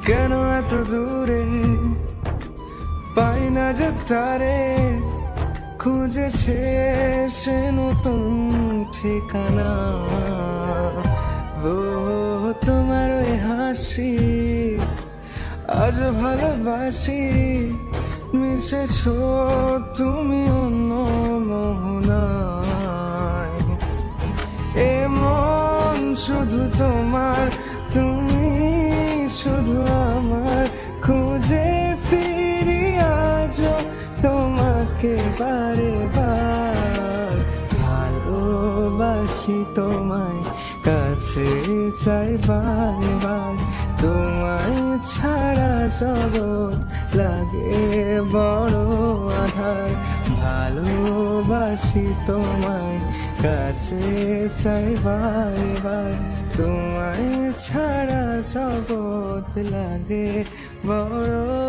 কেন এত দূরে পাই না যে তারে, খুঁজেছে সে নতুন ঠিকানা। ও তোমার ওই হাসি আজ ভালোবাসি, মিশেছ তুমি অন্য মোহনায়। এ মন শুধু তোমার, তুমি শুধু আমার, খুঁজে ফিরি আজ তোমাকে বারে বার। ভালোবাসি তোমায়, কাছে চাই বারে বার, তোমায় ছাড়া জগৎ লাগে বড় আধার। ভালোবাসি তোমায়, কাছে চাই বারে বার, তোমায় ছাড়া জগৎ লাগে বড়